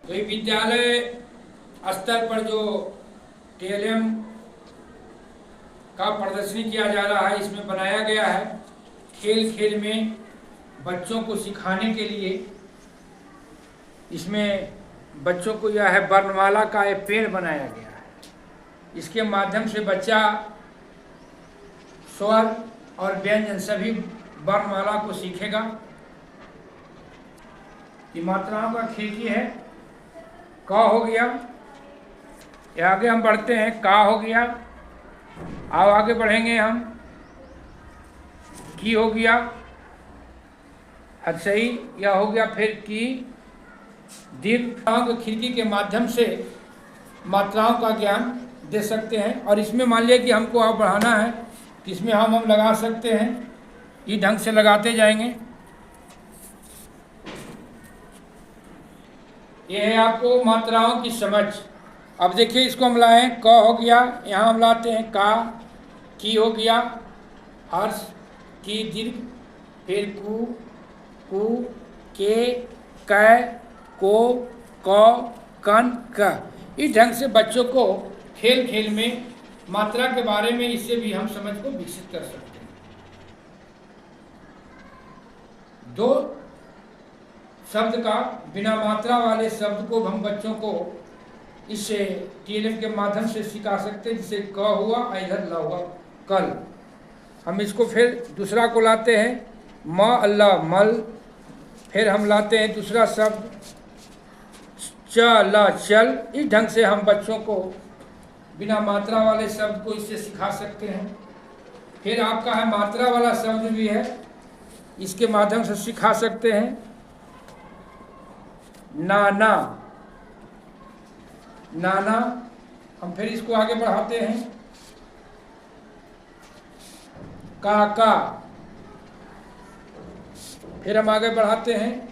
तो ये विद्यालय स्तर पर जो टीएलएम का प्रदर्शनी किया जा रहा है, इसमें बनाया गया है खेल खेल में बच्चों को सिखाने के लिए। इसमें बच्चों को यह है वर्णमाला का एक पेड़ बनाया गया है। इसके माध्यम से बच्चा स्वर और व्यंजन सभी वर्णमाला को सीखेगा। ये मात्राओं का खिड़की है। क हो गया, ये आगे हम बढ़ते हैं, का हो गया, आओ आगे बढ़ेंगे हम, की हो गया, अच्छा ही यह हो गया, फिर की, दीर्घ खिड़की के माध्यम से मात्राओं का ज्ञान दे सकते हैं। और इसमें मान लिया कि हमको और बढ़ाना है तो इसमें हम लगा सकते हैं, इस ढंग से लगाते जाएंगे। ये है आपको मात्राओं की समझ। अब देखिए इसको हम लाएं, क हो गया, यहाँ हम लाते हैं का, की हो गया, हर्ष, की दीर्घ, फिर कु, कु, के, कै, को, क, कन, क। इस ढंग से बच्चों को खेल खेल में मात्रा के बारे में इससे भी हम समझ को विकसित कर सकते हैं। दो शब्द का बिना मात्रा वाले शब्द को हम बच्चों को इससे टीएलएम के माध्यम से सिखा सकते हैं। जिसे क हुआ, इधर ल हुआ, कल। हम इसको फिर दूसरा को लाते हैं, म अल्लाह मल। फिर हम लाते हैं दूसरा शब्द च ल चल। इस ढंग से हम बच्चों को बिना मात्रा वाले शब्द को इससे सिखा सकते हैं। फिर आपका है मात्रा वाला शब्द भी है, इसके माध्यम से सिखा सकते हैं। नाना, नाना। हम फिर इसको आगे बढ़ाते हैं, काका। फिर हम आगे बढ़ाते हैं,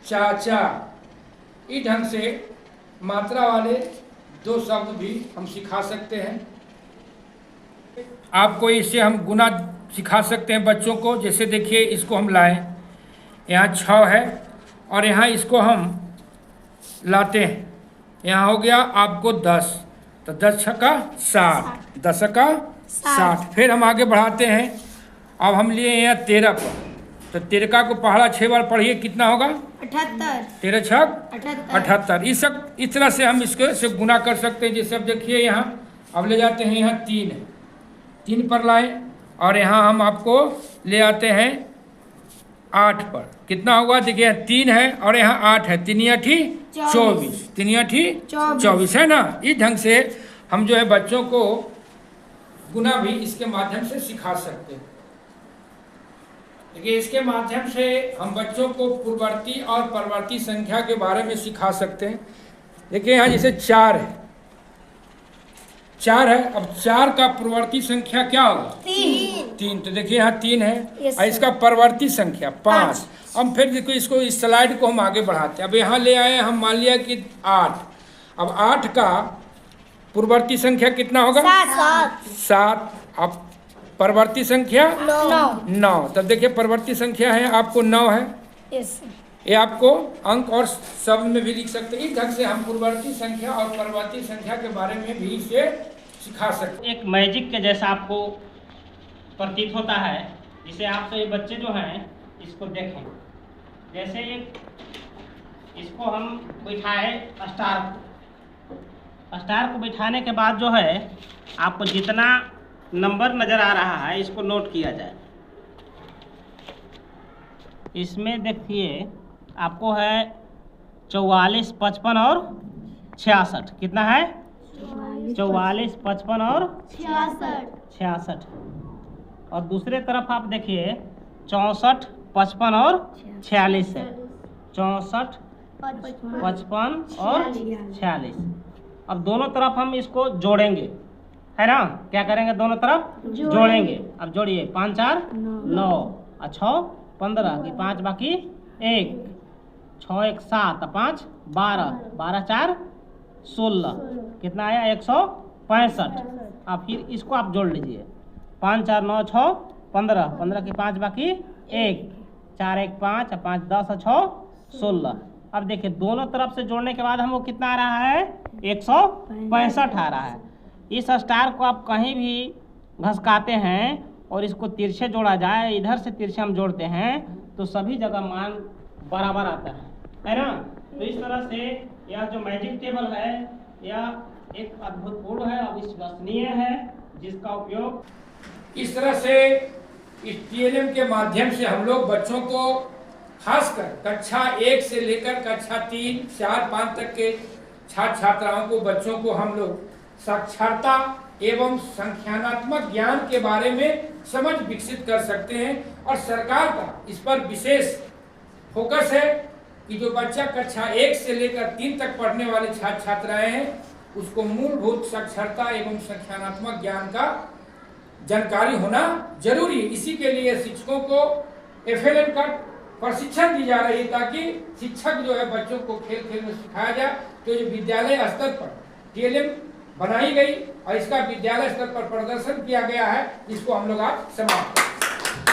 चाचा। इस ढंग से मात्रा वाले दो शब्द भी हम सिखा सकते हैं। आपको इससे हम गुना सिखा सकते हैं बच्चों को। जैसे देखिए इसको हम लाएं, यहाँ 6 है और यहाँ इसको हम लाते हैं, यहाँ हो गया आपको 10, तो 10 छक्का 60, 10 का 60। फिर हम आगे बढ़ाते हैं, अब हम लिए यहाँ 13 पर, तो 13 को पहाड़ा 6 बार पढ़िए, कितना होगा? 78। 13 छक 78। इस तरह से हम इसको से गुना कर सकते हैं। जैसे अब देखिए यहाँ अब ले जाते हैं, यहाँ 3 है, 3 पर लाए और यहाँ हम आपको ले आते हैं 8 पर। कितना होगा? देखिए 3 है और यहाँ 8 है, 3 8 24, 3 8 24 है ना। इस ढंग से हम जो है बच्चों को गुना भी इसके माध्यम से सिखा सकते हैं। देखिए इसके माध्यम से हम बच्चों को पूर्ववर्ती और परवर्ती संख्या के बारे में सिखा सकते हैं। देखिए यहाँ जैसे 4 है, 4 है, अब 4 का पूर्ववर्ती संख्या क्या होगा? 3। तो देखिए यहाँ 3 है और इसका परवर्ती संख्या 5। अब फिर देखो इसको, इस स्लाइड को हम आगे बढ़ाते हैं। अब यहाँ ले आए हम, मान लिया कि 8। अब 8 का पूर्ववर्ती संख्या कितना होगा? 7। अब परवर्ती संख्या 9। तब देखिए परवर्ती संख्या है आपको 9 है। ये आपको अंक और शब्द में भी लिख सकते हैं। इस ढंग से हम पूर्ववर्ती संख्या और परवर्ती संख्या के बारे में भी इसे सिखा सकते हैं। एक मैजिक के जैसा आपको प्रतीत होता है, जिसे आप तो ये बच्चे जो हैं इसको देखें। जैसे इसको हम बिठाए स्टार को बिठाने के बाद जो है आपको जितना नंबर नज़र आ रहा है इसको नोट किया जाए। इसमें देखिए आपको है 44, 55 और 66। कितना है? 44, 55 और 66। और दूसरे तरफ आप देखिए 64, 55 और 46 है। 64, 55 और 46। अब दोनों तरफ हम इसको जोड़ेंगे, है ना? क्या करेंगे? दोनों तरफ जोड़ेंगे। अब जोड़िए, 5 4 9 और 6 15 की 5 बाकी 1, 6 1 7 5 12, 12 4 16। कितना आया? 165। अब फिर इसको आप जोड़ लीजिए, 5 4 9 6 15, 15 की 5 बाकी 1, 4 1 5 5 10 6 16। अब देखिए दोनों तरफ से जोड़ने के बाद हमको कितना आ रहा है 165 आ रहा है। इस स्टार को आप कहीं भी घसकाते हैं और इसको तिरछे जोड़ा जाए, इधर से तिरछे हम जोड़ते हैं तो सभी जगह मान बराबर आता है ना। तो इस तरह से यह जो मैजिक टेबल है यह एक अद्भुतपूर्ण है, अविश्वसनीय है, जिसका उपयोग इस तरह से इस TLM के माध्यम से हम लोग बच्चों को खासकर कक्षा 1 से लेकर कक्षा 3, 4, 5 तक के छात्र छात्राओं को, बच्चों को हम लोग साक्षरता एवं संख्यानात्मक ज्ञान के बारे में समझ विकसित कर सकते हैं। और सरकार का इस पर विशेष फोकस है कि जो बच्चा कक्षा 1 से लेकर 3 तक पढ़ने वाले छात्र छात्राएं हैं उसको मूलभूत साक्षरता एवं संख्यानात्मक ज्ञान का जानकारी होना जरूरी है। इसी के लिए शिक्षकों को FLN का प्रशिक्षण दी जा रही है ताकि शिक्षक जो है बच्चों को खेल खेल में सिखाया जाए। तो जो विद्यालय स्तर पर TLM बनाई गई और इसका विद्यालय स्तर पर प्रदर्शन किया गया है, इसको हम लोग आज समाप्त